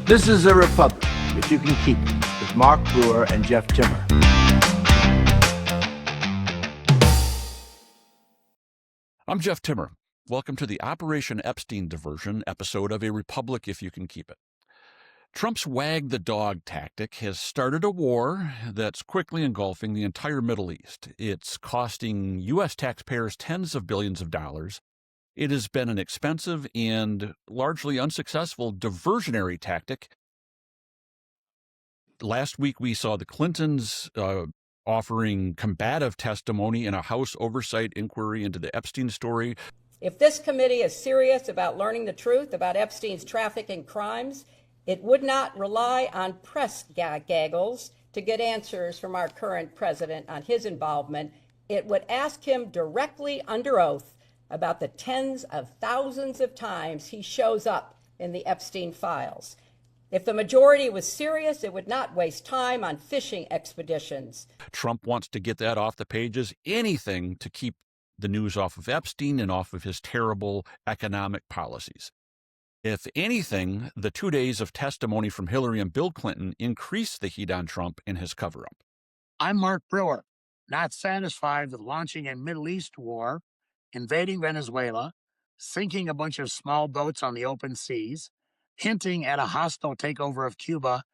This is a republic, if you can keep it, with Mark Brewer and Jeff Timmer. I'm Jeff Timmer. Welcome to the Operation Epstein Diversion episode of A Republic If You Can Keep It. Trump's wag the dog tactic has started a war that's quickly engulfing the entire Middle East. It's costing U.S. taxpayers tens of billions of dollars. It has been an expensive and largely unsuccessful diversionary tactic. Last week, we saw the Clintons offering combative testimony in a House oversight inquiry into the Epstein story. If this committee is serious about learning the truth about Epstein's trafficking crimes, it would not rely on press gaggles to get answers from our current president on his involvement. It would ask him directly under oath about the tens of thousands of times he shows up in the Epstein files. If the majority was serious, it would not waste time on fishing expeditions. Trump wants to get that off the pages, anything to keep the news off of Epstein and off of his terrible economic policies. If anything, the 2 days of testimony from Hillary and Bill Clinton increased the heat on Trump and his cover-up. I'm Mark Brewer, not satisfied with launching a Middle East war, invading Venezuela, sinking a bunch of small boats on the open seas, hinting at a hostile takeover of Cuba,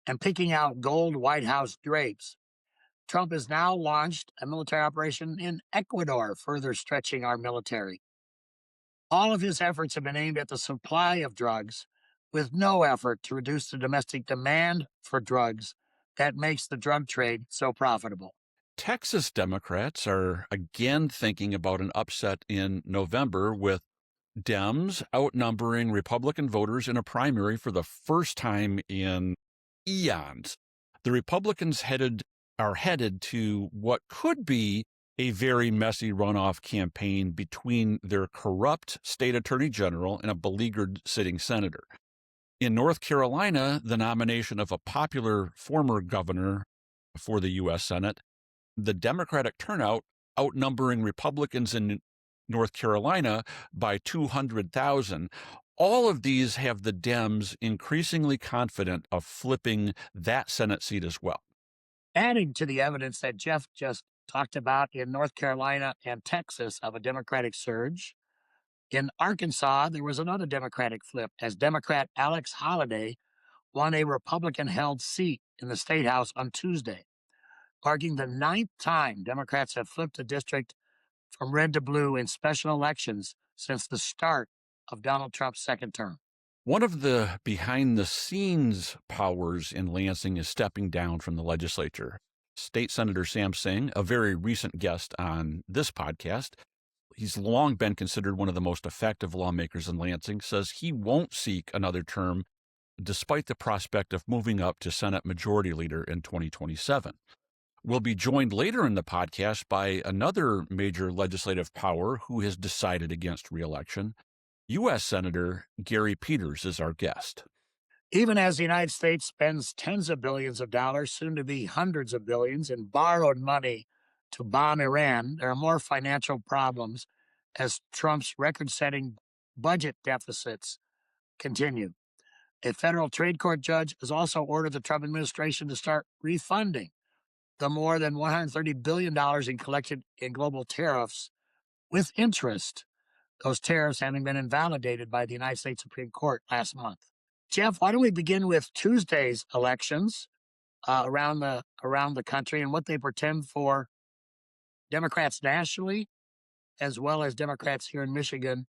and picking out gold White House drapes. Trump has now launched a military operation in Ecuador, further stretching our military. All of his efforts have been aimed at the supply of drugs, with no effort to reduce the domestic demand for drugs that makes the drug trade so profitable. Texas Democrats are again thinking about an upset in November, with Dems outnumbering Republican voters in a primary for the first time in eons. The Republicans are headed to what could be a very messy runoff campaign between their corrupt state attorney general and a beleaguered sitting senator. In North Carolina, the nomination of a popular former governor for the U.S. Senate, the Democratic turnout outnumbering Republicans in North Carolina by 200,000. All of these have the Dems increasingly confident of flipping that Senate seat as well. Adding to the evidence that Jeff just talked about in North Carolina and Texas of a Democratic surge, in Arkansas, there was another Democratic flip as Democrat Alex Holliday won a Republican-held seat in the State House on Tuesday, marking the 9th time Democrats have flipped a district from red to blue in special elections since the start of Donald Trump's second term. One of the behind-the-scenes powers in Lansing is stepping down from the legislature. State Senator Sam Singh, a very recent guest on this podcast, he's long been considered one of the most effective lawmakers in Lansing, says he won't seek another term despite the prospect of moving up to Senate Majority Leader in 2027. We'll be joined later in the podcast by another major legislative power who has decided against re-election. U.S. Senator Gary Peters is our guest. Even as the United States spends tens of billions of dollars, soon to be hundreds of billions, in borrowed money to bomb Iran, there are more financial problems as Trump's record-setting budget deficits continue. A federal trade court judge has also ordered the Trump administration to start refunding the more than $130 billion collected in global tariffs with interest, those tariffs having been invalidated by the United States Supreme Court last month. Jeff, why don't we begin with Tuesday's elections around the country and what they portend for Democrats nationally, as well as Democrats here in Michigan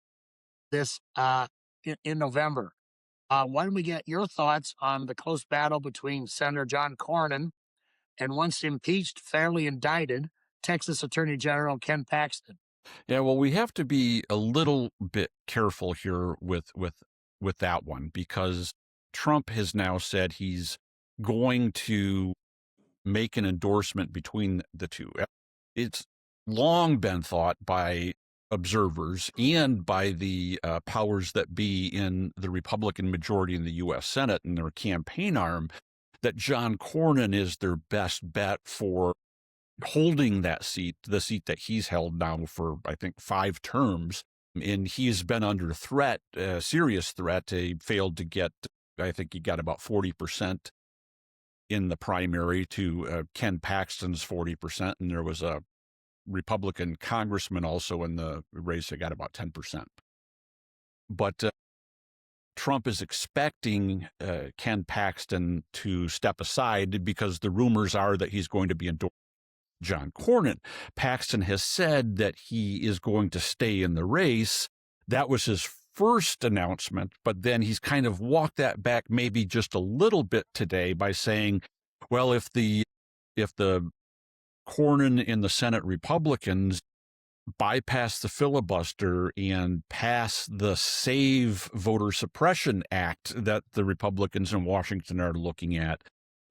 this in November. Why don't we get your thoughts on the close battle between Senator John Cornyn and once impeached, fairly indicted Texas Attorney General Ken Paxton? Yeah, well, we have to be a little bit careful here with that one, because Trump has now said he's going to make an endorsement between the two. It's long been thought by observers and by the powers that be in the Republican majority in the U.S. Senate and their campaign arm that John Cornyn is their best bet for holding that seat, the seat that he's held now for, I think, 5 terms. And he's been under threat, a serious threat. He failed to get I think he got about 40% in the primary to Ken Paxton's 40%. And there was a Republican congressman also in the race that got about 10%. But Trump is expecting Ken Paxton to step aside because the rumors are that he's going to be endorsing John Cornyn. Paxton has said that he is going to stay in the race. That was his first announcement, but then he's kind of walked that back maybe just a little bit today by saying, well, if the Cornyn and the Senate Republicans bypass the filibuster and pass the Save Voter Suppression Act that the Republicans in Washington are looking at,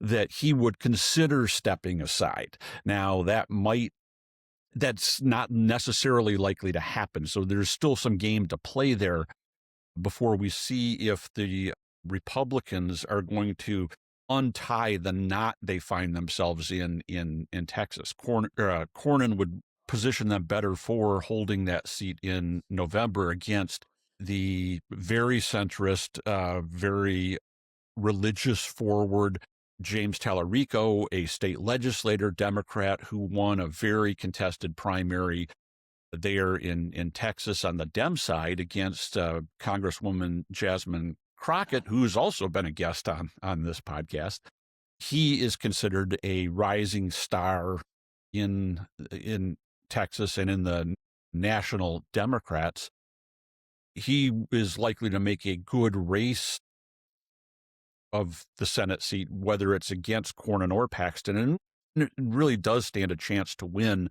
that he would consider stepping aside. Now, that's not necessarily likely to happen. So there's still some game to play there before we see if the Republicans are going to untie the knot they find themselves in Texas. Cornyn would position them better for holding that seat in November against the very centrist, very religious forward James Tallarico, a state legislator, Democrat, who won a very contested primary there in Texas on the Dem side against Congresswoman Jasmine Crockett, who's also been a guest on this podcast. He is considered a rising star in Texas and in the national Democrats. He is likely to make a good race of the Senate seat, whether it's against Cornyn or Paxton, and it really does stand a chance to win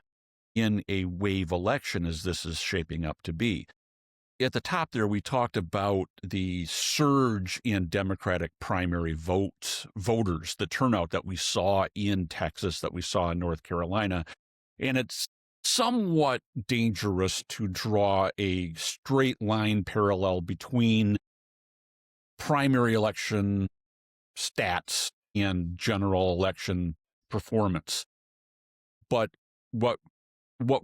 in a wave election as this is shaping up to be. At the top there, we talked about the surge in Democratic primary voters, the turnout that we saw in Texas, that we saw in North Carolina. And it's somewhat dangerous to draw a straight line parallel between primary election stats and general election performance. But what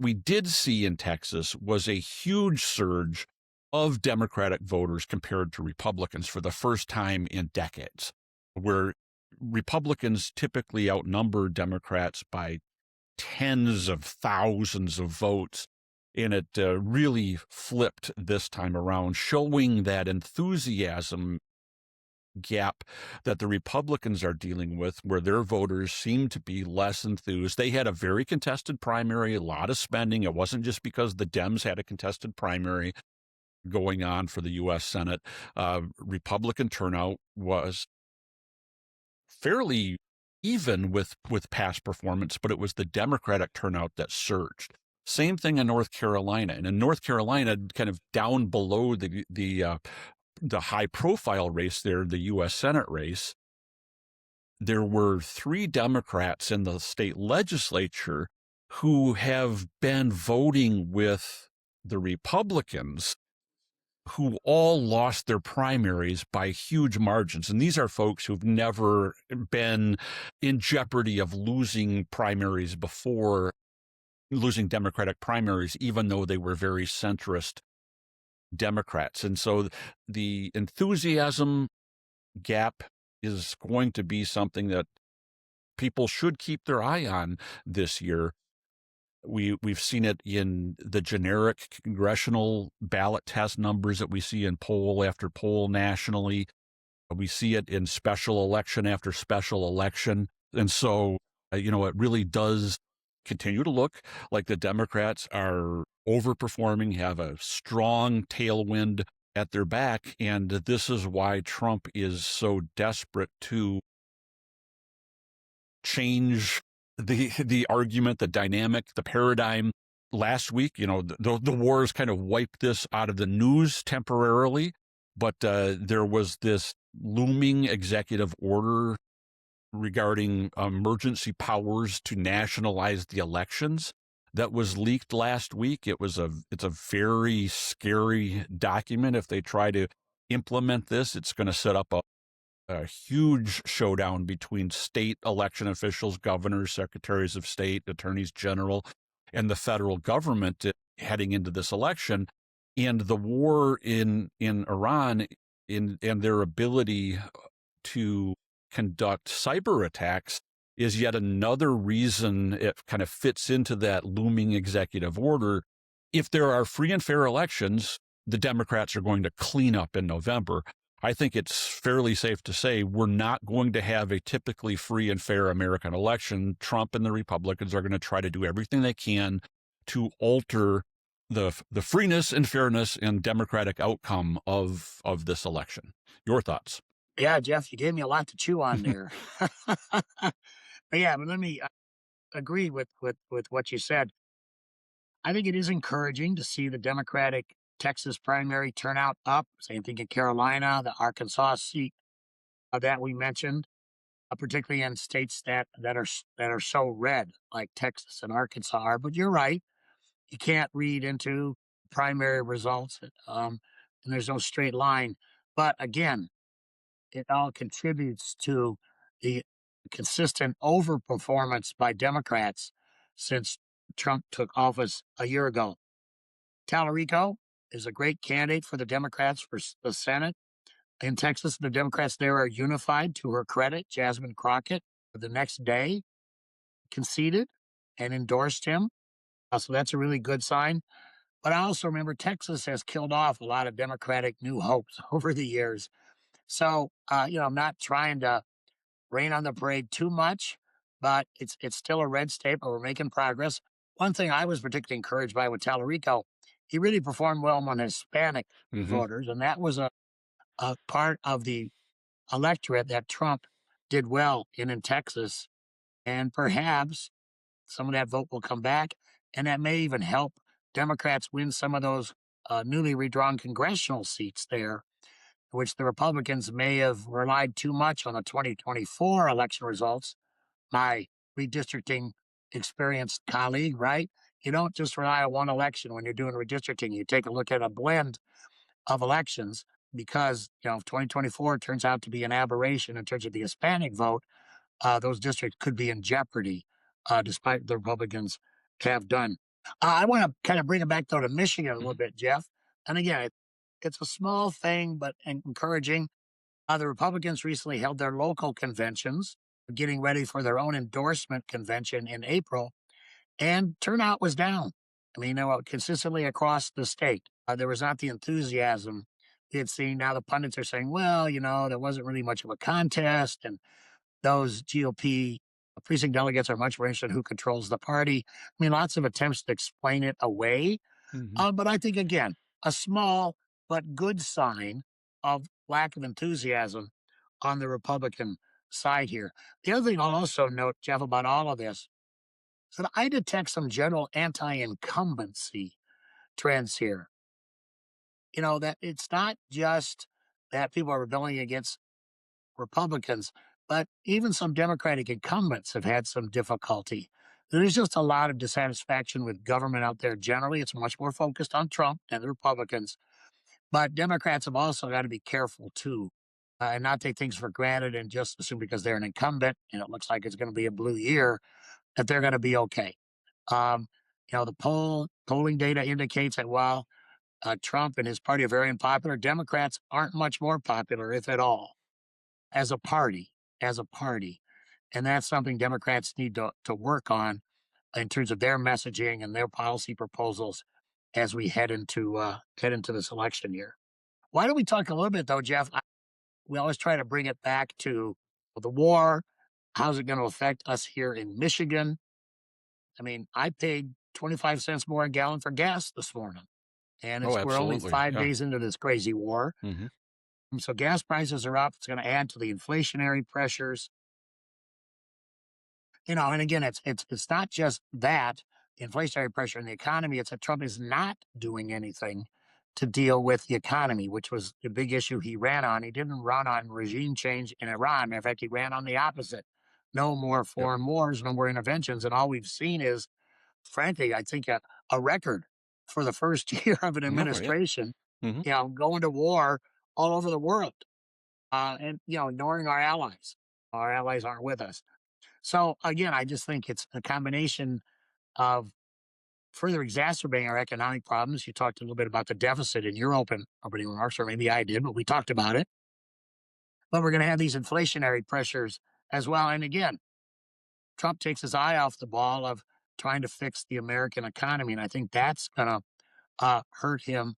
we did see in Texas was a huge surge of Democratic voters compared to Republicans for the first time in decades, where Republicans typically outnumber Democrats by tens of thousands of votes. And it really flipped this time around, showing that enthusiasm gap that the Republicans are dealing with, where their voters seem to be less enthused. They had a very contested primary, a lot of spending. It wasn't just because the Dems had a contested primary going on for the U.S. Senate. Republican turnout was fairly even with past performance, but it was the Democratic turnout that surged. Same thing in North Carolina. And in North Carolina, kind of down below the high-profile race there, the U.S. Senate race, there were 3 Democrats in the state legislature who have been voting with the Republicans, who all lost their primaries by huge margins. And these are folks who've never been in jeopardy of losing primaries before, losing Democratic primaries, even though they were very centrist Democrats. And so the enthusiasm gap is going to be something that people should keep their eye on this year. We've seen it in the generic congressional ballot test numbers that we see in poll after poll nationally. We see it in special election after special election. And so, it really does continue to look like the Democrats are overperforming, have a strong tailwind at their back. And this is why Trump is so desperate to change the argument, the dynamic, the paradigm. Last week, the wars kind of wiped this out of the news temporarily, but there was this looming executive order regarding emergency powers to nationalize the elections that was leaked last week. It's a very scary document. If they try to implement this, it's going to set up a huge showdown between state election officials, governors, secretaries of state, attorneys general, and the federal government heading into this election. And the war in Iran and their ability to conduct cyber attacks is yet another reason it kind of fits into that looming executive order. If there are free and fair elections, the Democrats are going to clean up in November. I think it's fairly safe to say we're not going to have a typically free and fair American election. Trump and the Republicans are going to try to do everything they can to alter the freeness and fairness and democratic outcome of this election. Your thoughts? Yeah, Jeff, you gave me a lot to chew on there. But let me agree with what you said. I think it is encouraging to see the Democratic Texas primary turnout up. Same thing in Carolina, the Arkansas seat that we mentioned, particularly in states that are so red, like Texas and Arkansas are. But you're right; you can't read into primary results, and there's no straight line. But again, it all contributes to the consistent overperformance by Democrats since Trump took office a year ago. Tallarico is a great candidate for the Democrats for the Senate. In Texas, the Democrats there are unified to her credit. Jasmine Crockett, the next day, conceded and endorsed him. So that's a really good sign. But I also remember Texas has killed off a lot of Democratic new hopes over the years. So, I'm not trying to rain on the parade too much, but it's still a red state, but we're making progress. One thing I was particularly encouraged by with Tallarico, he really performed well among Hispanic voters, and that was a part of the electorate that Trump did well in Texas. And perhaps some of that vote will come back, and that may even help Democrats win some of those newly redrawn congressional seats there, which the Republicans may have relied too much on the 2024 election results. My redistricting experienced colleague, right? You don't just rely on one election when you're doing redistricting. You take a look at a blend of elections because, if 2024 turns out to be an aberration in terms of the Hispanic vote, those districts could be in jeopardy, despite the Republicans have done. I want to kind of bring it back, though, to Michigan a little bit, Jeff. And again, it's a small thing, but encouraging. The Republicans recently held their local conventions, getting ready for their own endorsement convention in April, and turnout was down. I mean, consistently across the state. There was not the enthusiasm we had seen. Now the pundits are saying, well, there wasn't really much of a contest, and those GOP precinct delegates are much more interested in who controls the party. I mean, lots of attempts to explain it away. But I think, again, a small but good sign of lack of enthusiasm on the Republican side here. The other thing I'll also note, Jeff, about all of this is that I detect some general anti-incumbency trends here. That it's not just that people are rebelling against Republicans, but even some Democratic incumbents have had some difficulty. There's just a lot of dissatisfaction with government out there generally. It's much more focused on Trump and the Republicans. But Democrats have also got to be careful, too, and not take things for granted and just assume because they're an incumbent and it looks like it's going to be a blue year that they're going to be okay. Um, the polling data indicates that while Trump and his party are very unpopular, Democrats aren't much more popular, if at all, as a party, as a party. And that's something Democrats need to work on in terms of their messaging and their policy proposals as we head into this election year. Why don't we talk a little bit, though, Jeff? We always try to bring it back to the war. How's it going to affect us here in Michigan? I mean, I paid 25 cents more a gallon for gas this morning, and Oh, we're only absolutely. 5 days into this crazy war. So gas prices are up. It's going to add to the inflationary pressures. And again, it's not just that the inflationary pressure in the economy. It's that Trump is not doing anything to deal with the economy, which was the big issue he ran on. He didn't run on regime change in Iran. In fact, he ran on the opposite. No more foreign wars, no more interventions. And all we've seen is, frankly, I think a record for the first year of an administration, going to war all over the world and, ignoring our allies. Our allies aren't with us. So again, I just think it's a combination of further exacerbating our economic problems. You talked a little bit about the deficit in your opening remarks, or maybe I did, but we talked about it. But we're going to have these inflationary pressures as well. And again, Trump takes his eye off the ball of trying to fix the American economy. And I think that's going to hurt him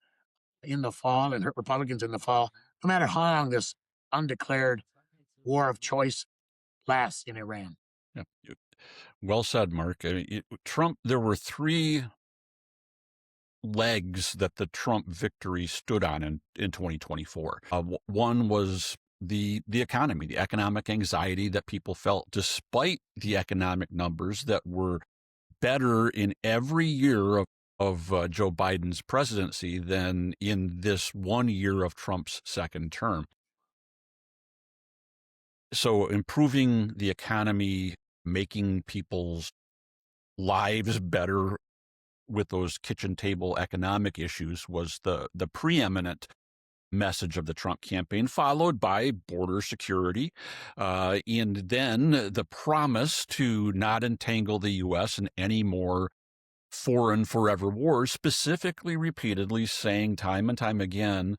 in the fall and hurt Republicans in the fall, no matter how long this undeclared war of choice lasts in Iran. Yeah. Well said, Mark. I mean, Trump, there were three legs that the Trump victory stood on in 2024. One was the economy, the economic anxiety that people felt despite the economic numbers that were better in every year of Joe Biden's presidency than in this 1 year of Trump's second term. So improving the economy, making people's lives better with those kitchen table economic issues was the preeminent message of the Trump campaign, followed by border security, and then the promise to not entangle the U.S. in any more foreign forever wars, specifically repeatedly saying time and time again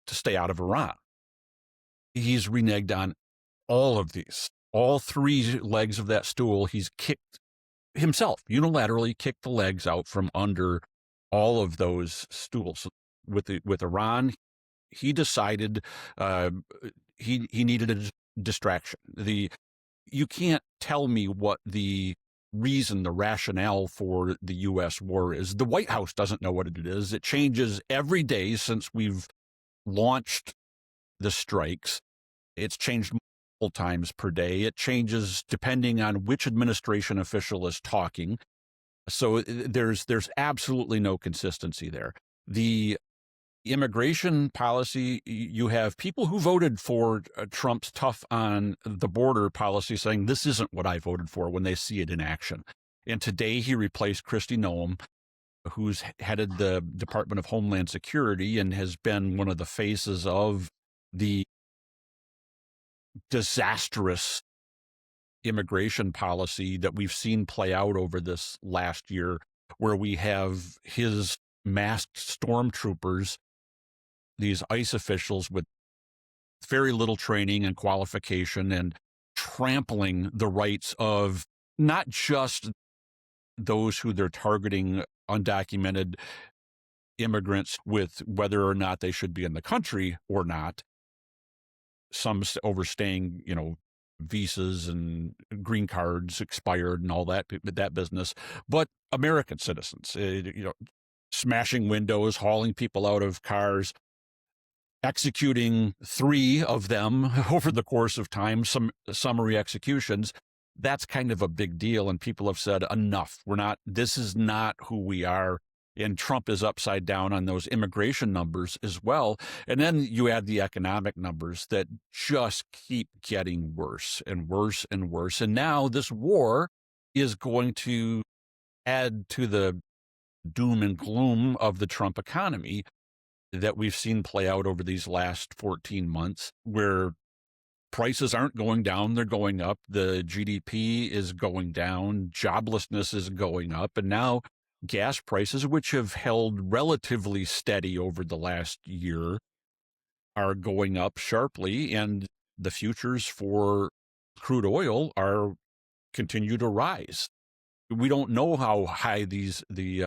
to stay out of Iran. He's reneged on all of these, all three legs of that stool. He's kicked himself, unilaterally kicked the legs out from under all of those stools. With Iran, he decided he needed a distraction. You can't tell me what the reason, the rationale for the U.S. war is. The White House doesn't know what it is. It changes every day since we've launched the strikes. It's changed multiple times per day. It changes depending on which administration official is talking. So there's absolutely no consistency there. The immigration policy, you have people who voted for Trump's tough on the border policy saying this isn't what I voted for when they see it in action. And today he replaced Kristi Noem, who's headed the Department of Homeland Security and has been one of the faces of the disastrous immigration policy that we've seen play out over this last year, where we have his masked stormtroopers, these ICE officials with very little training and qualification, and trampling the rights of not just those who they're targeting, undocumented immigrants, with whether or not they should be in the country or not. Some overstaying, visas and green cards expired and all that business, but American citizens, smashing windows, hauling people out of cars, executing 3 of them over the course of time, some summary executions. That's kind of a big deal. And people have said, enough. This is not who we are. And Trump is upside down on those immigration numbers as well. And then you add the economic numbers that just keep getting worse and worse and worse. And now this war is going to add to the doom and gloom of the Trump economy that we've seen play out over these last 14 months, where prices aren't going down, they're going up. The GDP is going down, joblessness is going up, and now gas prices, which have held relatively steady over the last year, are going up sharply, and the futures for crude oil continue to rise. We don't know how high the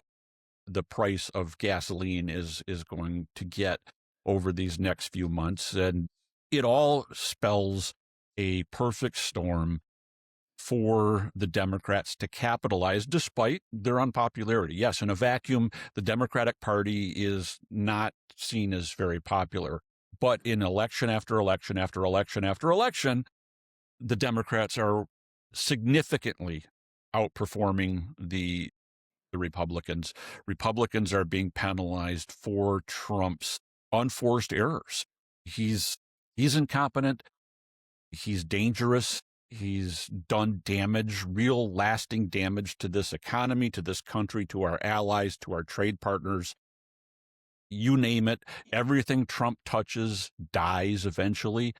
price of gasoline is going to get over these next few months, and it all spells a perfect storm for the Democrats to capitalize despite their unpopularity. Yes, in a vacuum, the Democratic Party is not seen as very popular, but in election after election after election after election, the Democrats are significantly outperforming the Republicans. Republicans are being penalized for Trump's unforced errors. He's incompetent. He's dangerous. He's done damage, real lasting damage to this economy, to this country, to our allies, to our trade partners. You name it. Everything Trump touches dies eventually.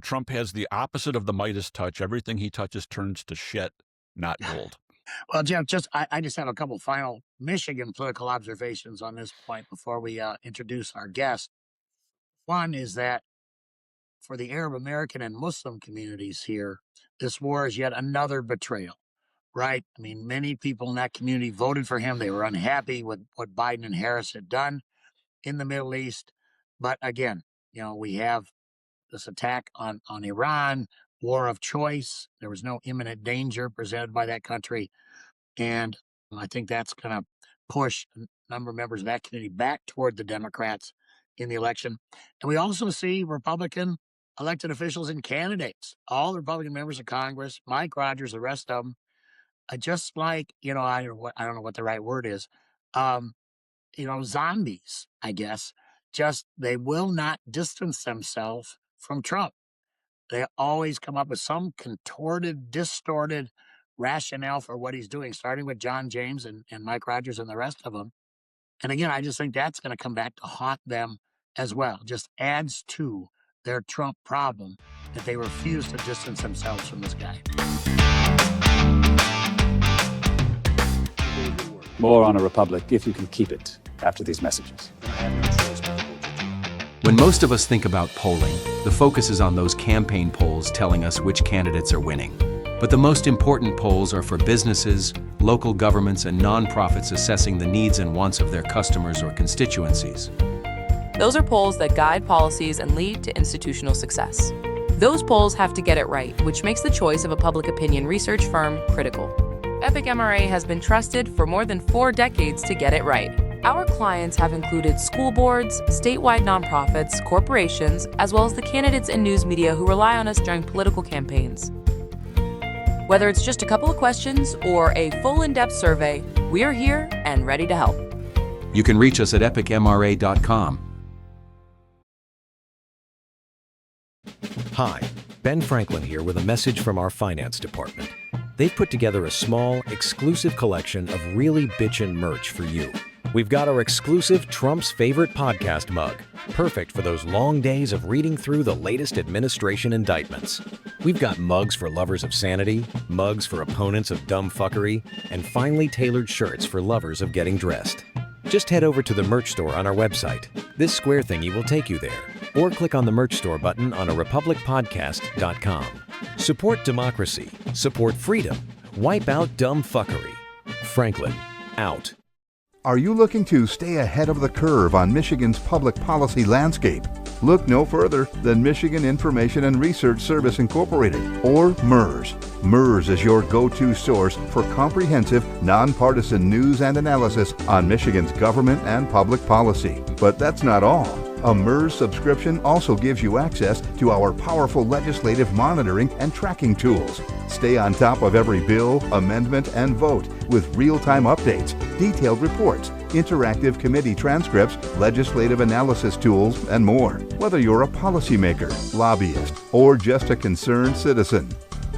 Trump has the opposite of the Midas touch. Everything he touches turns to shit, not gold. Well, Jeff, I just have a couple final Michigan political observations on this point before we introduce our guest. One is that for the Arab American and Muslim communities here, this war is yet another betrayal, right? I mean, many people in that community voted for him. They were unhappy with what Biden and Harris had done in the Middle East. But again, we have this attack on Iran, war of choice. There was no imminent danger presented by that country. And I think that's going to push a number of members of that community back toward the Democrats in the election. And we also see Republican elected officials and candidates, all the Republican members of Congress, Mike Rogers, the rest of them, just like, I don't know what the right word is, zombies, I guess. Just they will not distance themselves from Trump. They always come up with some contorted, distorted rationale for what he's doing, starting with John James and Mike Rogers and the rest of them. And again, I just think that's going to come back to haunt them as well. Just adds to their Trump problem that they refuse to distance themselves from this guy. More on a republic, if you can keep it, after these messages. When most of us think about polling, the focus is on those campaign polls telling us which candidates are winning. But the most important polls are for businesses, local governments, and nonprofits assessing the needs and wants of their customers or constituencies. Those are polls that guide policies and lead to institutional success. Those polls have to get it right, which makes the choice of a public opinion research firm critical. Epic MRA has been trusted for more than 4 decades to get it right. Our clients have included school boards, statewide nonprofits, corporations, as well as the candidates and news media who rely on us during political campaigns. Whether it's just a couple of questions or a full in-depth survey, we're here and ready to help. You can reach us at epicmra.com. Hi, Ben Franklin here with a message from our finance department. They've put together a small, exclusive collection of really bitchin' merch for you. We've got our exclusive Trump's Favorite Podcast mug, perfect for those long days of reading through the latest administration indictments. We've got mugs for lovers of sanity, mugs for opponents of dumb fuckery, and finely tailored shirts for lovers of getting dressed. Just head over to the merch store on our website. This square thingy will take you there. Or click on the merch store button on arepublicpodcast.com. Support democracy. Support freedom. Wipe out dumb fuckery. Franklin, out. Are you looking to stay ahead of the curve on Michigan's public policy landscape? Look no further than Michigan Information and Research Service Incorporated, or MERS. MERS is your go-to source for comprehensive, nonpartisan news and analysis on Michigan's government and public policy. But that's not all. A MERS subscription also gives you access to our powerful legislative monitoring and tracking tools. Stay on top of every bill, amendment, and vote with real-time updates, detailed reports, interactive committee transcripts, legislative analysis tools, and more. Whether you're a policymaker, lobbyist, or just a concerned citizen,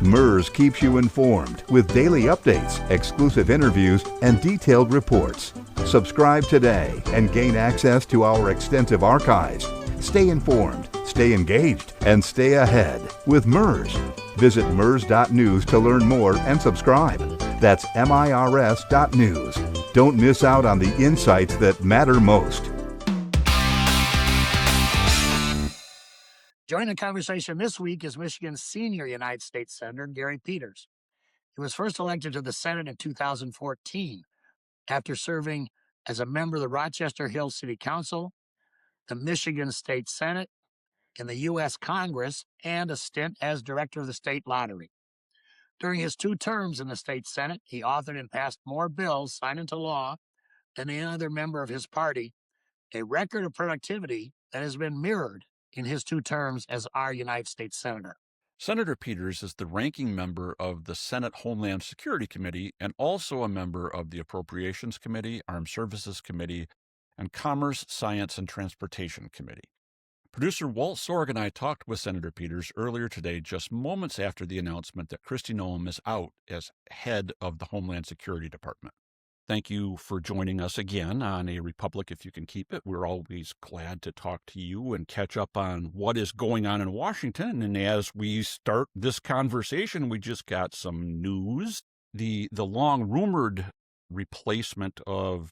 MERS keeps you informed with daily updates, exclusive interviews, and detailed reports. Subscribe today and gain access to our extensive archives. Stay informed, stay engaged, and stay ahead with MERS. Visit MERS.news to learn more and subscribe. That's MIRS.news. Don't miss out on the insights that matter most. Joining the conversation this week is Michigan's senior United States Senator, Gary Peters. He was first elected to the Senate in 2014 after serving as a member of the Rochester Hills City Council, the Michigan State Senate, in the U.S. Congress, and a stint as director of the state lottery. During his 2 terms in the state Senate, he authored and passed more bills signed into law than any other member of his party, a record of productivity that has been mirrored in his 2 terms as our United States Senator. Senator Peters is the ranking member of the Senate Homeland Security Committee and also a member of the Appropriations Committee, Armed Services Committee, and Commerce, Science, and Transportation Committee. Producer Walt Sorg and I talked with Senator Peters earlier today, just moments after the announcement that Kristi Noem is out as head of the Homeland Security Department. Thank you for joining us again on A Republic If You Can Keep It. We're always glad to talk to you and catch up on what is going on in Washington. And as we start this conversation, we just got some news the long rumored replacement of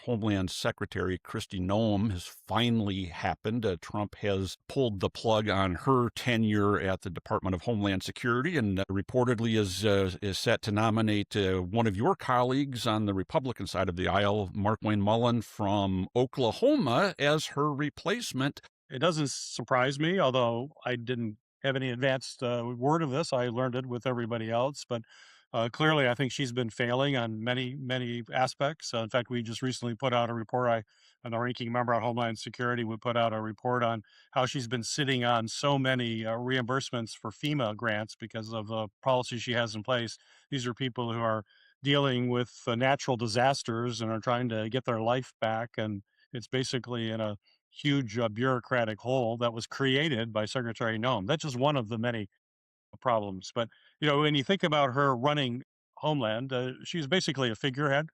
Homeland Secretary Kristi Noem has finally happened. Trump has pulled the plug on her tenure at the Department of Homeland Security, and reportedly is set to nominate one of your colleagues on the Republican side of the aisle, Markwayne Mullin from Oklahoma, as her replacement. It doesn't surprise me, although I didn't have any advanced word of this. I learned it with everybody else, but clearly I think she's been failing on many, many aspects. In fact, we just recently put out a report. I'm the ranking member on Homeland Security. We put out a report on how she's been sitting on so many reimbursements for FEMA grants because of the policy she has in place. These are people who are dealing with natural disasters and are trying to get their life back. And it's basically in a huge bureaucratic hole that was created by Secretary Noem. That's just one of the many problems. But when you think about her running Homeland, she's basically a figurehead.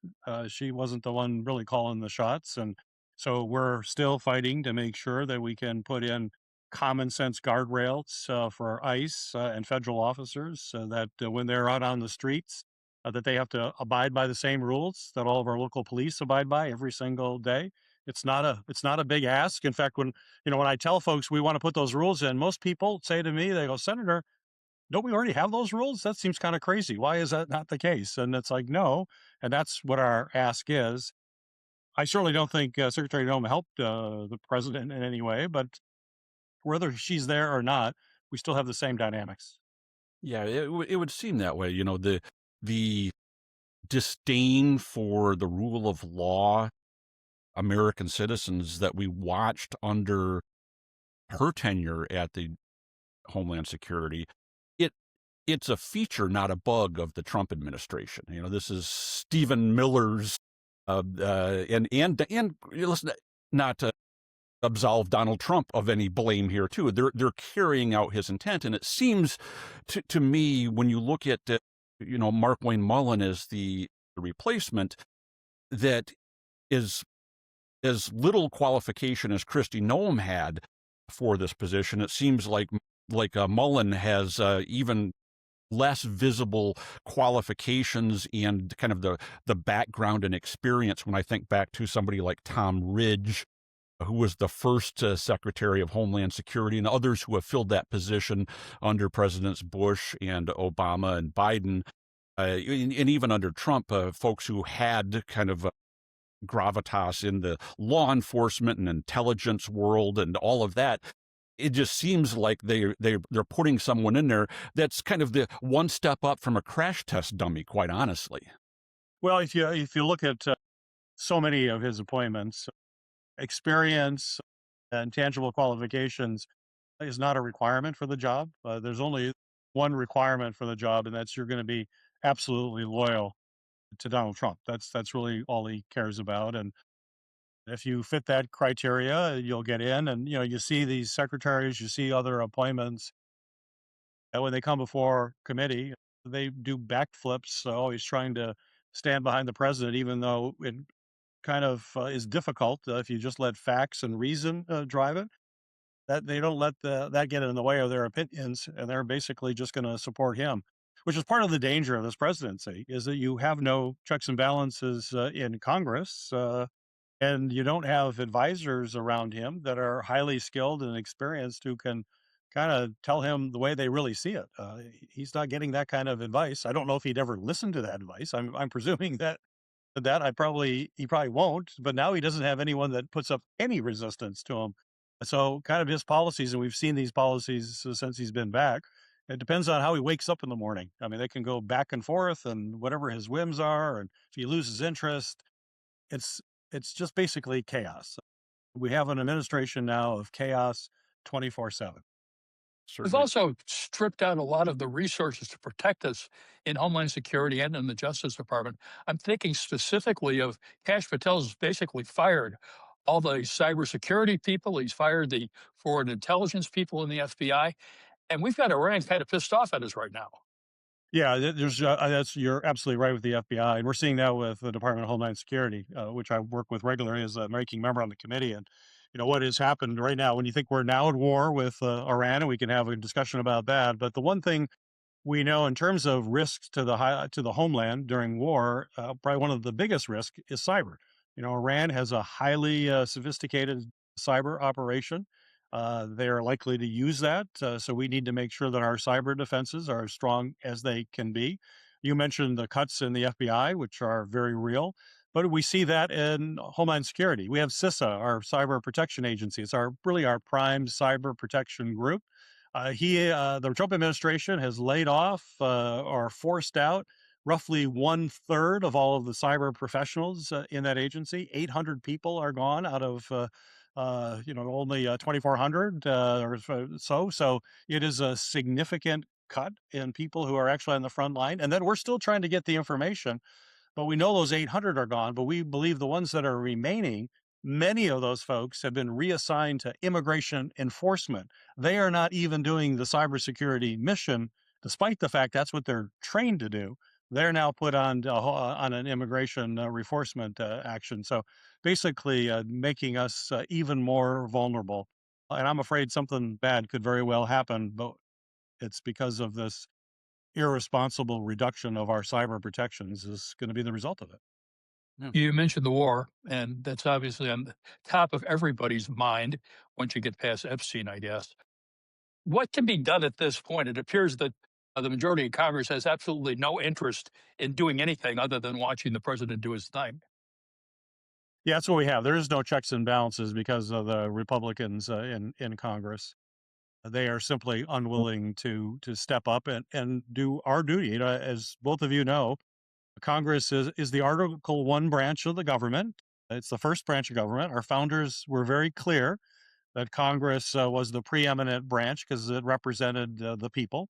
She wasn't the one really calling the shots, and so we're still fighting to make sure that we can put in common sense guardrails for ICE and federal officers, so that when they're out on the streets, that they have to abide by the same rules that all of our local police abide by every single day. It's not a big ask. In fact, when I tell folks we want to put those rules in, most people say to me, they go, "Senator, don't we already have those rules? That seems kind of crazy. Why is that not the case?" And it's like, no. And that's what our ask is. I certainly don't think Secretary Noem helped the president in any way, but whether she's there or not, we still have the same dynamics. Yeah, it would seem that way. The disdain for the rule of law, American citizens that we watched under her tenure at the Homeland Security, it's a feature, not a bug, of the Trump administration. This is Stephen Miller's, and listen, not to absolve Donald Trump of any blame here too. They're carrying out his intent, and it seems to me, when you look at Markwayne Mullin as the replacement, that is as little qualification as Kristi Noem had for this position. It seems like Mullin has even less visible qualifications and kind of the background and experience when I think back to somebody like Tom Ridge, who was the first Secretary of Homeland Security, and others who have filled that position under Presidents Bush and Obama and Biden, and even under Trump, folks who had kind of gravitas in the law enforcement and intelligence world and all of that. It just seems like they're putting someone in there that's kind of the one step up from a crash test dummy, quite honestly. Well, if you look at so many of his appointments, experience and tangible qualifications is not a requirement for the job. There's only one requirement for the job, and that's you're going to be absolutely loyal to Donald Trump. That's really all he cares about. And if you fit that criteria, you'll get in. And you see these secretaries, you see other appointments, and when they come before committee, they do backflips, always trying to stand behind the president, even though it kind of is difficult if you just let facts and reason drive it. That they don't let that get in the way of their opinions, and they're basically just going to support him, which is part of the danger of this presidency, is that you have no checks and balances in Congress, and you don't have advisors around him that are highly skilled and experienced who can kind of tell him the way they really see it. He's not getting that kind of advice. I don't know if he'd ever listen to that advice. I'm presuming that he probably won't, but now he doesn't have anyone that puts up any resistance to him. So kind of his policies, and we've seen these policies since he's been back. It depends on how he wakes up in the morning. I mean, they can go back and forth and whatever his whims are, and if he loses interest, it's just basically chaos. We have an administration now of chaos 24/7. We've also stripped out a lot of the resources to protect us in Homeland Security and in the Justice Department. I'm thinking specifically of Kash Patel's basically fired all the cybersecurity people. He's fired the foreign intelligence people in the FBI. And we've got Iran kind of pissed off at us right now. Yeah, you're absolutely right with the FBI, and we're seeing that with the Department of Homeland Security, which I work with regularly as a ranking member on the committee. And what has happened right now, when you think we're now at war with Iran, and we can have a discussion about that. But the one thing We know in terms of risks to the homeland during war, probably one of the biggest risks is cyber. Iran has a highly sophisticated cyber operation. They are likely to use that, so we need to make sure that our cyber defenses are as strong as they can be. You mentioned the cuts in the FBI, which are very real, but we see that in Homeland Security. We have CISA, our cyber protection agency. It's really our prime cyber protection group. The Trump administration has laid off or forced out roughly 1/3 of all of the cyber professionals in that agency. 800 people are gone out of only 2,400 or so. So it is a significant cut in people who are actually on the front line. And then we're still trying to get the information, but we know those 800 are gone. But we believe the ones that are remaining, many of those folks have been reassigned to immigration enforcement. They are not even doing the cybersecurity mission, despite the fact that's what they're trained to do. They're now put on an immigration enforcement action. So basically, making us even more vulnerable. And I'm afraid something bad could very well happen, but it's because of this irresponsible reduction of our cyber protections is going to be the result of it. You mentioned the war, and that's obviously on the top of everybody's mind once you get past Epstein, I guess. What can be done at this point? It appears that the majority of Congress has absolutely no interest in doing anything other than watching the president do his thing. Yeah, that's what we have. There is no checks and balances because of the Republicans in Congress. They are simply unwilling to step up and do our duty. As both of you know, Congress is the Article 1 branch of the government. It's the first branch of government. Our founders were very clear that Congress was the preeminent branch because it represented the people.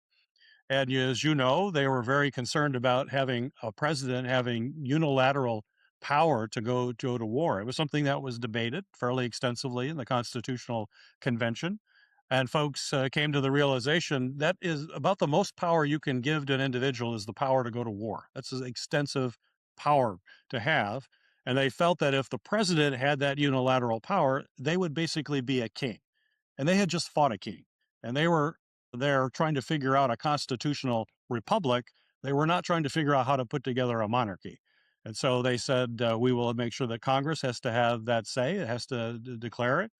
And as you know, they were very concerned about having a president having unilateral power to go to war. It was something that was debated fairly extensively in the Constitutional Convention. And folks came to the realization that is about the most power you can give to an individual is the power to go to war. That's an extensive power to have. And they felt that if the president had that unilateral power, they would basically be a king. And they had just fought a king. And they're trying to figure out a constitutional republic. They were not trying to figure out how to put together a monarchy. And so they said, we will make sure that Congress has to have that say. It has to declare it.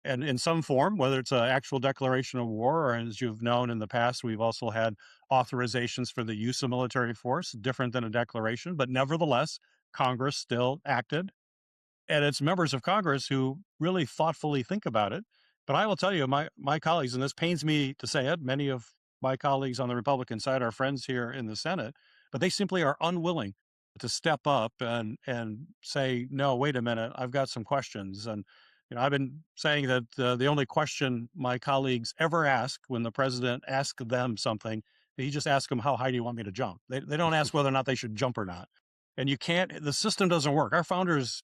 And in some form, whether it's an actual declaration of war, or as you've known in the past, we've also had authorizations for the use of military force, different than a declaration. But nevertheless, Congress still acted. And it's members of Congress who really thoughtfully think about it. But I will tell you, my colleagues, and this pains me to say it, many of my colleagues on the Republican side are friends here in the Senate, but they simply are unwilling to step up and say, no, wait a minute, I've got some questions. And I've been saying that the only question my colleagues ever ask when the president asks them something, he just asks them, how high do you want me to jump? They don't ask whether or not they should jump or not. And the system doesn't work. Our founders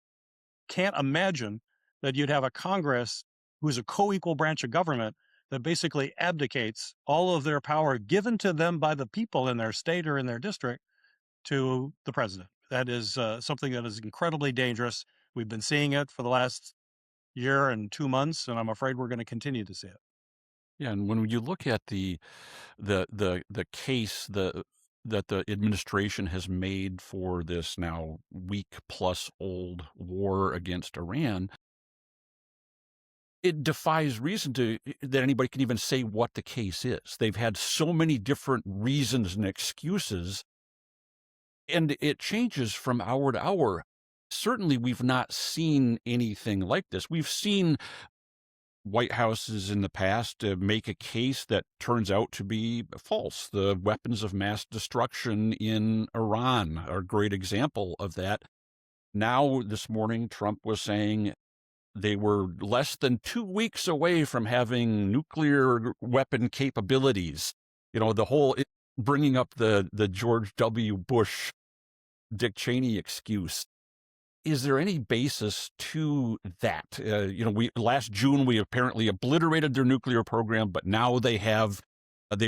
can't imagine that you'd have a Congress who's a co-equal branch of government that basically abdicates all of their power given to them by the people in their state or in their district to the president. That is something that is incredibly dangerous. We've been seeing it for the last year and 2 months, and I'm afraid we're going to continue to see it. Yeah, and when you look at the case that the administration has made for this now week-plus-old war against Iran, it defies reason that anybody can even say what the case is. They've had so many different reasons and excuses, and it changes from hour to hour. Certainly, we've not seen anything like this. We've seen White Houses in the past make a case that turns out to be false. The weapons of mass destruction in Iran are a great example of that. Now, this morning, Trump was saying they were less than 2 weeks away from having nuclear weapon capabilities. The whole bringing up the George W. Bush, Dick Cheney excuse. Is there any basis to that? Last June we apparently obliterated their nuclear program, but now they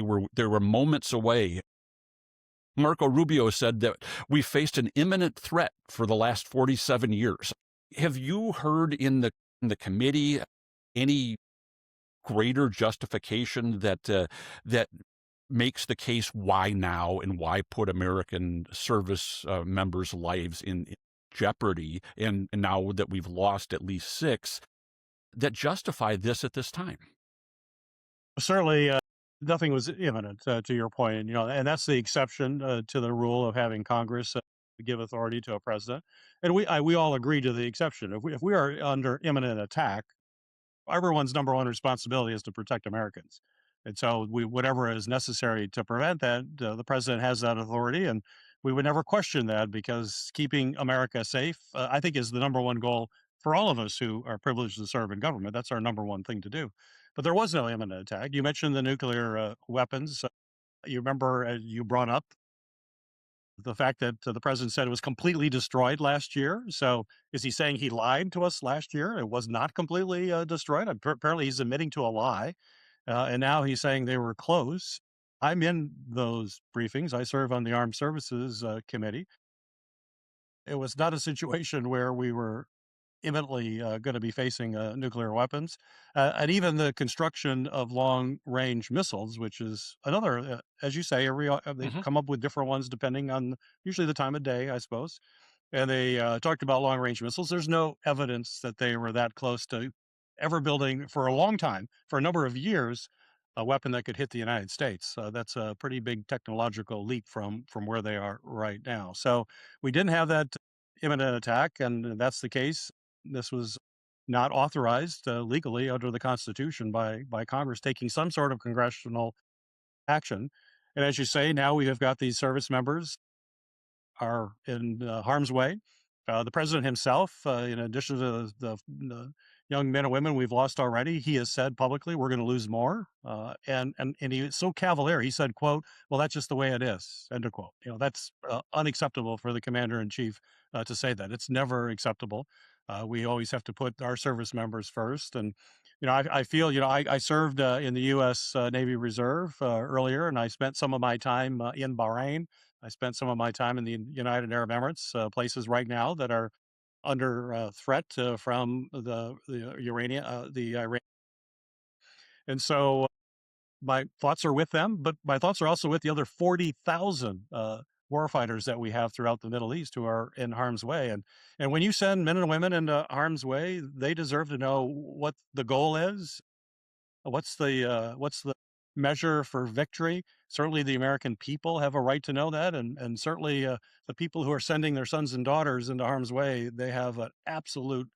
were moments away. Marco Rubio said that we faced an imminent threat for the last 47 years. Have you heard in the committee any greater justification that makes the case why now and why put American service members' lives in jeopardy. And now that we've lost at least 6, that justify this at this time. Certainly, nothing was imminent, to your point, and that's the exception to the rule of having Congress give authority to a president. And we all agree to the exception. If we are under imminent attack, everyone's number one responsibility is to protect Americans. And so whatever is necessary to prevent that, the president has that authority, and we would never question that, because keeping America safe, I think, is the number one goal for all of us who are privileged to serve in government. That's our number one thing to do. But there was no imminent attack. You mentioned the nuclear weapons. You remember, you brought up the fact that the president said it was completely destroyed last year. So is he saying he lied to us last year? It was not completely destroyed. Apparently, he's admitting to a lie. And now he's saying they were close. I'm in those briefings. I serve on the Armed Services Committee. It was not a situation where we were imminently going to be facing nuclear weapons. And even the construction of long-range missiles, which is another, as you say, they come up with different ones depending on usually the time of day, I suppose. And they talked about long-range missiles. There's no evidence that they were that close to ever building, for a long time, for a number of years, a weapon that could hit the United States. That's a pretty big technological leap from where they are right now. So we didn't have that imminent attack, and that's the case. This was not authorized legally under the Constitution by Congress taking some sort of congressional action. And as you say, now we have got these service members are in harm's way. The president himself, in addition to the young men and women we've lost already, he has said publicly, we're going to lose more. And he was so cavalier. He said, quote, well, that's just the way it is, end of quote. That's unacceptable for the commander in chief to say that. It's never acceptable. We always have to put our service members first. And, I feel, I served in the U.S. Navy Reserve earlier, and I spent some of my time in Bahrain. I spent some of my time in the United Arab Emirates, places right now that are under threat from the Iran. And so my thoughts are with them, but my thoughts are also with the other 40,000 warfighters that we have throughout the Middle East who are in harm's way. And when you send men and women into harm's way, they deserve to know what the goal is. What's the measure for victory? Certainly the American people have a right to know that. And certainly the people who are sending their sons and daughters into harm's way, they have an absolute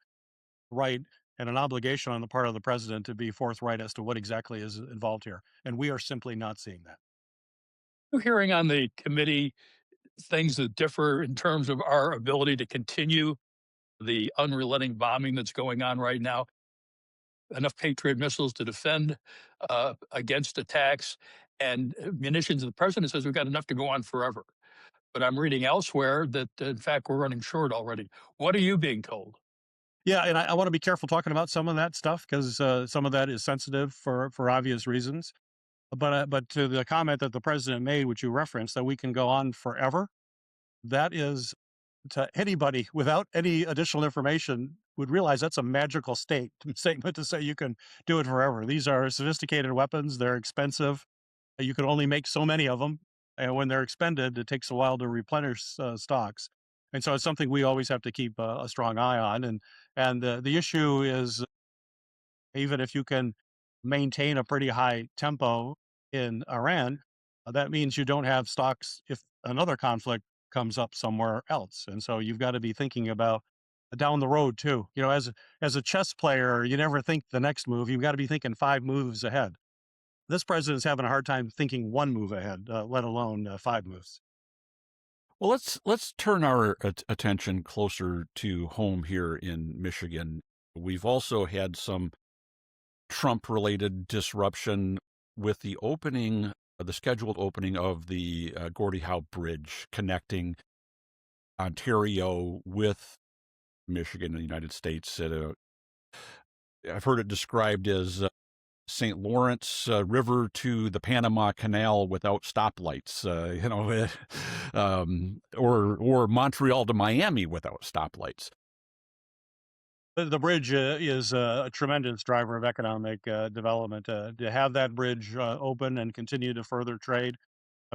right and an obligation on the part of the president to be forthright as to what exactly is involved here. And we are simply not seeing that. We're hearing on the committee things that differ in terms of our ability to continue the unrelenting bombing that's going on right now. Enough Patriot missiles to defend against attacks and munitions. The president says we've got enough to go on forever. But I'm reading elsewhere that, in fact, we're running short already. What are you being told? Yeah, and I want to be careful talking about some of that stuff, because some of that is sensitive for obvious reasons. But to the comment that the president made, which you referenced, that we can go on forever, that is, to anybody without any additional information, would realize that's a magical statement to say you can do it forever. These are sophisticated weapons. They're expensive. You can only make so many of them. And when they're expended, it takes a while to replenish stocks. And so it's something we always have to keep a strong eye on. And the issue is, even if you can maintain a pretty high tempo in Iran, that means you don't have stocks if another conflict comes up somewhere else. And so you've got to be thinking about down the road too. As a chess player, you never think the next move. You've got to be thinking 5 moves ahead. This president's having a hard time thinking 1 move ahead, let alone 5 moves. Well, let's turn our attention closer to home here in Michigan. We've also had some Trump-related disruption with the scheduled opening of the Gordie Howe Bridge connecting Ontario with Michigan and the United States. I've heard it described as St. Lawrence River to the Panama Canal without stoplights, or Montreal to Miami without stoplights. The bridge is a tremendous driver of economic development. To have that bridge open and continue to further trade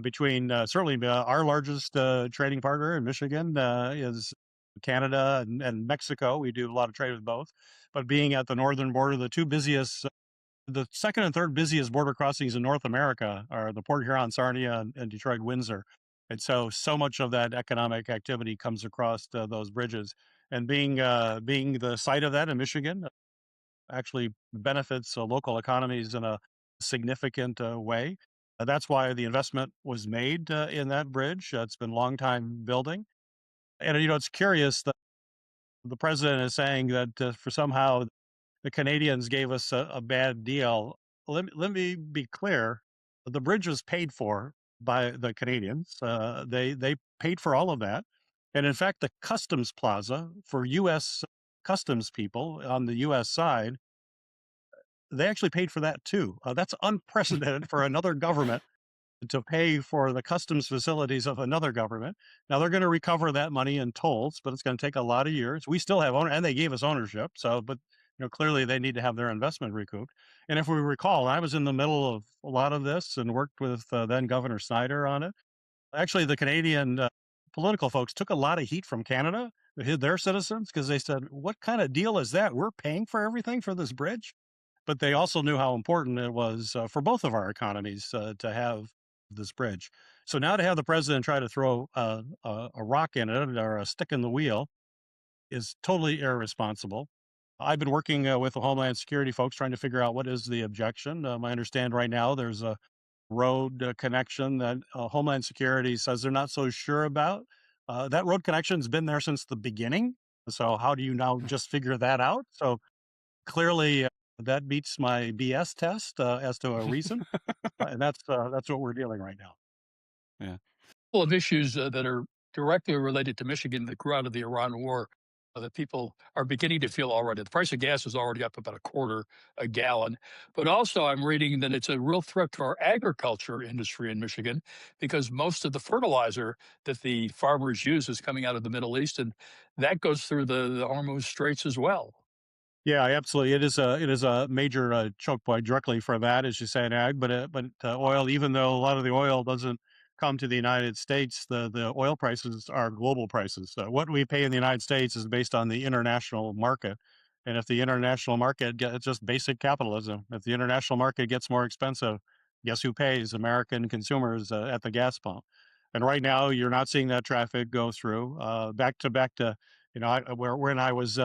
between certainly our largest trading partner in Michigan is Canada and Mexico. We do a lot of trade with both. But being at the northern border, the second and third busiest border crossings in North America are the Port Huron, Sarnia, and Detroit, Windsor. And so much of that economic activity comes across those bridges. And being the site of that in Michigan actually benefits local economies in a significant way. That's why the investment was made in that bridge. It's been a long time building. And, it's curious that the president is saying that for somehow the Canadians gave us a bad deal. Let me be clear. The bridge was paid for by the Canadians. They paid for all of that. And in fact, the customs plaza for U.S. customs people on the U.S. side, they actually paid for that too. That's unprecedented for another government to pay for the customs facilities of another government. Now they're going to recover that money in tolls, but it's going to take a lot of years. We still have and they gave us ownership. So, but clearly they need to have their investment recouped. And if we recall, I was in the middle of a lot of this and worked with then Governor Snyder on it. Actually, the Canadian political folks took a lot of heat from Canada, their citizens, because they said, "What kind of deal is that? We're paying for everything for this bridge." But they also knew how important it was for both of our economies to have this bridge. So now to have the president try to throw a rock in it or a stick in the wheel is totally irresponsible. I've been working with the Homeland Security folks trying to figure out what is the objection. I understand right now there's a road connection that Homeland Security says they're not so sure about. That road connection's been there since the beginning. So how do you now just figure that out? So clearly that beats my BS test as to a reason. And that's what we're dealing right now. Yeah. Couple of issues that are directly related to Michigan that grew out of the Iran war that people are beginning to feel already. The price of gas is already up about $0.25 a gallon. But also I'm reading that it's a real threat to our agriculture industry in Michigan because most of the fertilizer that the farmers use is coming out of the Middle East, and that goes through the Hormuz Straits as well. Yeah, absolutely. It is a major choke point directly for that, as you say, in ag. But oil, even though a lot of the oil doesn't come to the United States, the oil prices are global prices. What we pay in the United States is based on the international market, and if the international market it's just basic capitalism. If the international market gets more expensive, guess who pays? American consumers at the gas pump. And right now, you're not seeing that traffic go through. Back to when I was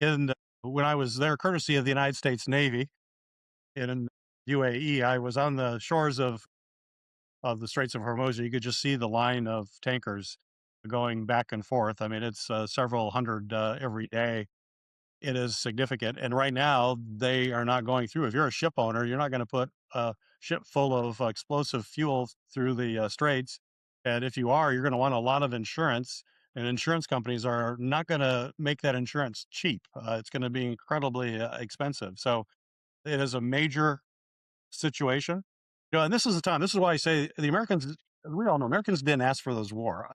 in when I was there, courtesy of the United States Navy in UAE, I was on the shores of the Straits of Hormuz. You could just see the line of tankers going back and forth. I mean, it's several hundred every day. It is significant. And right now, they are not going through. If you're a ship owner, you're not going to put a ship full of explosive fuel through the straits. And if you are, you're going to want a lot of insurance. And insurance companies are not going to make that insurance cheap. It's going to be incredibly expensive. So it is a major situation. And this is the time. This is why I say the Americans, we all know Americans didn't ask for this war.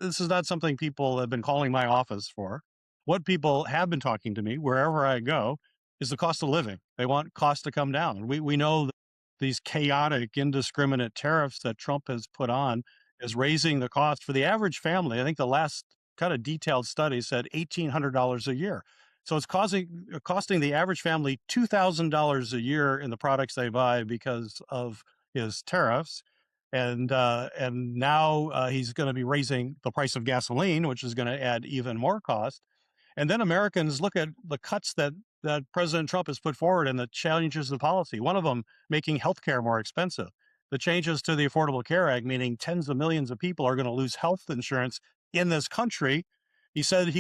This is not something people have been calling my office for. What people have been talking to me wherever I go is the cost of living. They want costs to come down. We know that these chaotic, indiscriminate tariffs that Trump has put on is raising the cost for the average family. I think the last kind of detailed study said $1,800 a year. So it's costing the average family $2,000 a year in the products they buy because of his tariffs. And now he's going to be raising the price of gasoline, which is going to add even more cost. And then Americans look at the cuts that President Trump has put forward and the changes in policy. One of them making healthcare more expensive. The changes to the Affordable Care Act, meaning tens of millions of people are going to lose health insurance in this country. He said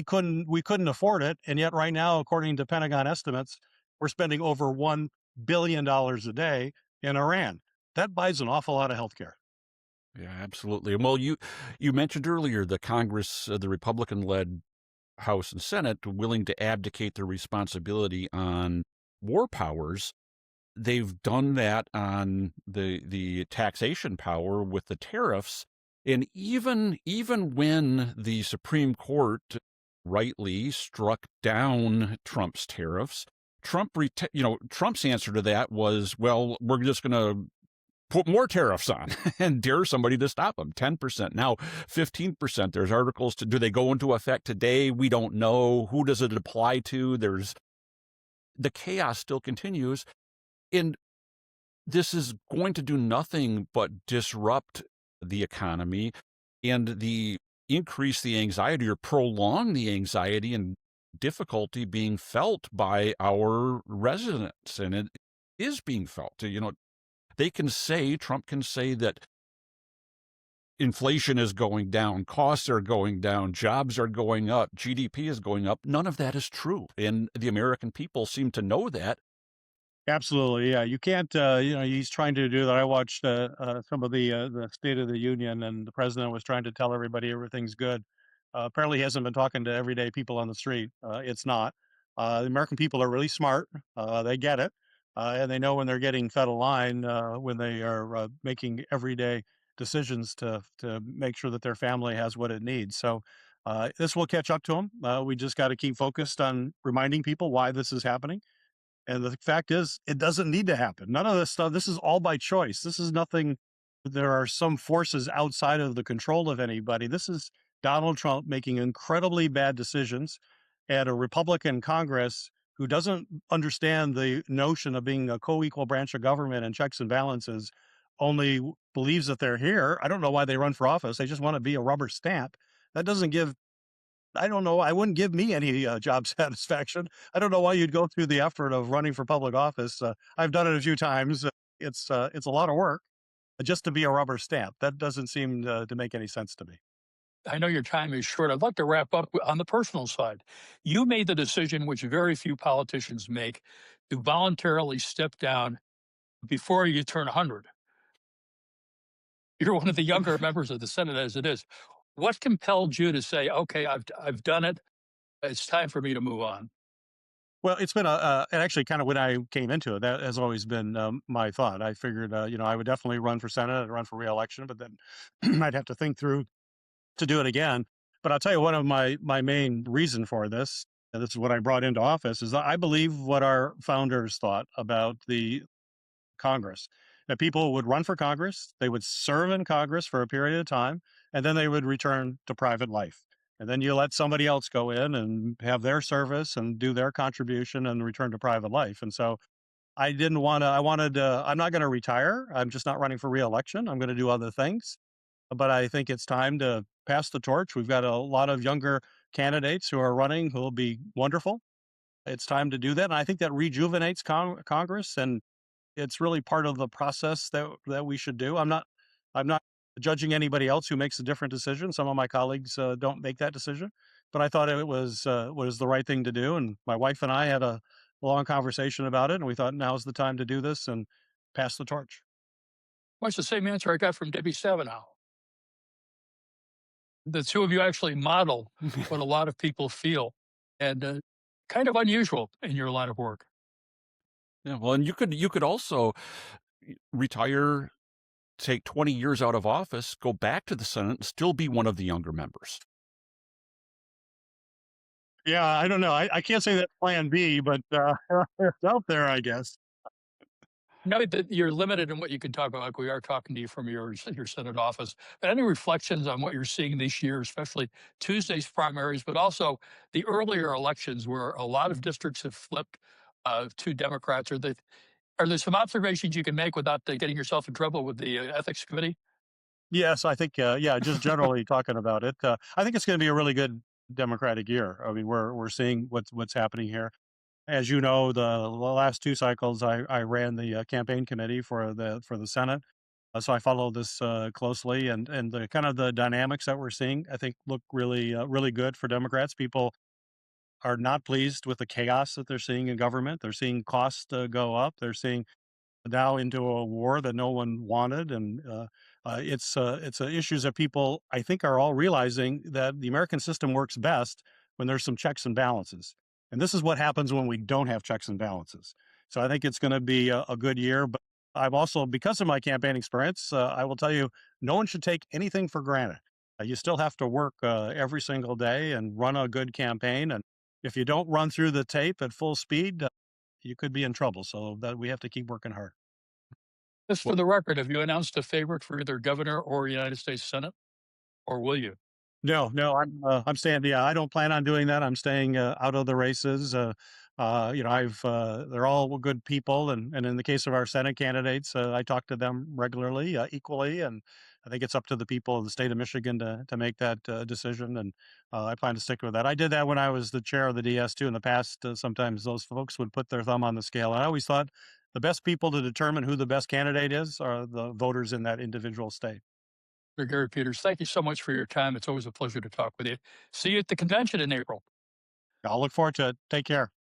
we couldn't afford it. And yet right now, according to Pentagon estimates, we're spending over $1 billion a day in Iran. That buys an awful lot of healthcare. Yeah, absolutely. Well, you mentioned earlier the Congress, the Republican-led House and Senate, willing to abdicate their responsibility on war powers. They've done that on the taxation power with the tariffs. And even when the Supreme Court rightly struck down Trump's tariffs. Trump's answer to that was, well, we're just going to put more tariffs on and dare somebody to stop them. 10%, now 15%. There's articles do they go into effect today? We don't know. Who does it apply to? The chaos still continues. And this is going to do nothing but disrupt the economy and increase the anxiety or prolong the anxiety and difficulty being felt by our residents. And it is being felt. Trump can say that inflation is going down, costs are going down, jobs are going up, GDP is going up. None of that is true. And the American people seem to know that. Absolutely, yeah. You can't, he's trying to do that. I watched some of the State of the Union, and the president was trying to tell everybody everything's good. Apparently, he hasn't been talking to everyday people on the street. It's not. The American people are really smart. They get it, and they know when they're getting fed a line when they are making everyday decisions to make sure that their family has what it needs. So this will catch up to them. We just got to keep focused on reminding people why this is happening. And the fact is, it doesn't need to happen. None of this stuff, this is all by choice. This is nothing, there are some forces outside of the control of anybody. This is Donald Trump making incredibly bad decisions and a Republican Congress who doesn't understand the notion of being a co-equal branch of government and checks and balances, only believes that they're here. I don't know why they run for office. They just want to be a rubber stamp. That doesn't give, I don't know. I wouldn't give me any job satisfaction. I don't know why you'd go through the effort of running for public office. I've done it a few times. It's a lot of work just to be a rubber stamp. That doesn't seem to make any sense to me. I know your time is short. I'd like to wrap up on the personal side. You made the decision, which very few politicians make, to voluntarily step down before you turn 100. You're one of the younger members of the Senate as it is. What compelled you to say, okay, I've done it. It's time for me to move on? Well, it's been and actually kind of when I came into it, that has always been my thought. I figured, I would definitely run for Senate and run for reelection, but then I'd have to think through to do it again. But I'll tell you, one of my main reason for this, and this is what I brought into office, is that I believe what our founders thought about the Congress, that people would run for Congress, they would serve in Congress for a period of time, and then they would return to private life. And then you let somebody else go in and have their service and do their contribution and return to private life. And so I didn't want to, I'm not going to retire. I'm just not running for reelection. I'm going to do other things. But I think it's time to pass the torch. We've got a lot of younger candidates who are running who will be wonderful. It's time to do that. And I think that rejuvenates Congress, and it's really part of the process that we should do. I'm not judging anybody else who makes a different decision. Some of my colleagues don't make that decision, but I thought it was the right thing to do. And my wife and I had a long conversation about it, and we thought now's the time to do this and pass the torch. Well, it's the same answer I got from Debbie Stabenow. The two of you actually model what a lot of people feel, and kind of unusual in your line of work. Yeah, well, and you could also retire, take 20 years out of office, go back to the Senate, and still be one of the younger members. Yeah, I don't know. I can't say that plan B, but it's out there, I guess. Now that you're limited in what you can talk about, like we are talking to you from your Senate office, but any reflections on what you're seeing this year, especially Tuesday's primaries, but also the earlier elections where a lot of districts have flipped to Democrats? Are there some observations you can make without getting yourself in trouble with the ethics committee? Yes, I think, just generally talking about it, I think it's going to be a really good Democratic year. I mean, we're seeing what's happening here. As you know, the last two cycles, I ran the campaign committee for the Senate, so I follow this closely, and the kind of the dynamics that we're seeing, I think, look really good for Democrats. People are not pleased with the chaos that they're seeing in government. They're seeing costs go up. They're seeing now into a war that no one wanted, and it's issues that people, I think, are all realizing that the American system works best when there's some checks and balances. And this is what happens when we don't have checks and balances. So I think it's going to be a good year. But I've also, because of my campaign experience, I will tell you, no one should take anything for granted. You still have to work every single day and run a good campaign. And if you don't run through the tape at full speed, you could be in trouble. So that we have to keep working hard. Just for the record, have you announced a favorite for either governor or United States Senate, or will you? No, I'm staying. Yeah, I don't plan on doing that. I'm staying out of the races. They're all good people, and in the case of our Senate candidates, I talk to them regularly, equally, and I think it's up to the people of the state of Michigan to make that decision. And I plan to stick with that. I did that when I was the chair of the DS too in the past. Sometimes those folks would put their thumb on the scale, and I always thought the best people to determine who the best candidate is are the voters in that individual state. Gary Peters, thank you so much for your time. It's always a pleasure to talk with you. See you at the convention in April. I'll look forward to it. Take care.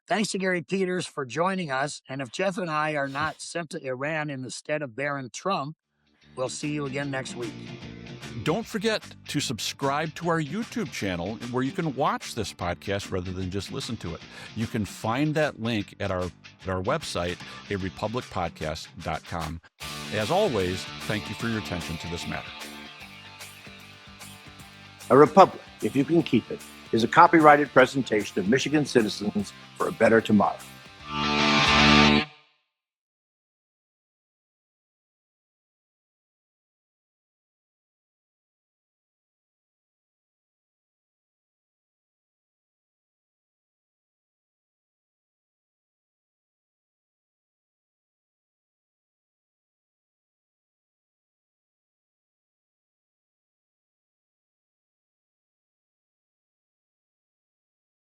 Thanks to Gary Peters for joining us. And if Jeff and I are not sent to Iran in the stead of Barron Trump, we'll see you again next week. Don't forget to subscribe to our YouTube channel where you can watch this podcast rather than just listen to it. You can find that link at our website, arepublicpodcast.com. As always, thank you for your attention to this matter. A Republic, if you can keep it, is a copyrighted presentation of Michigan citizens for a better tomorrow.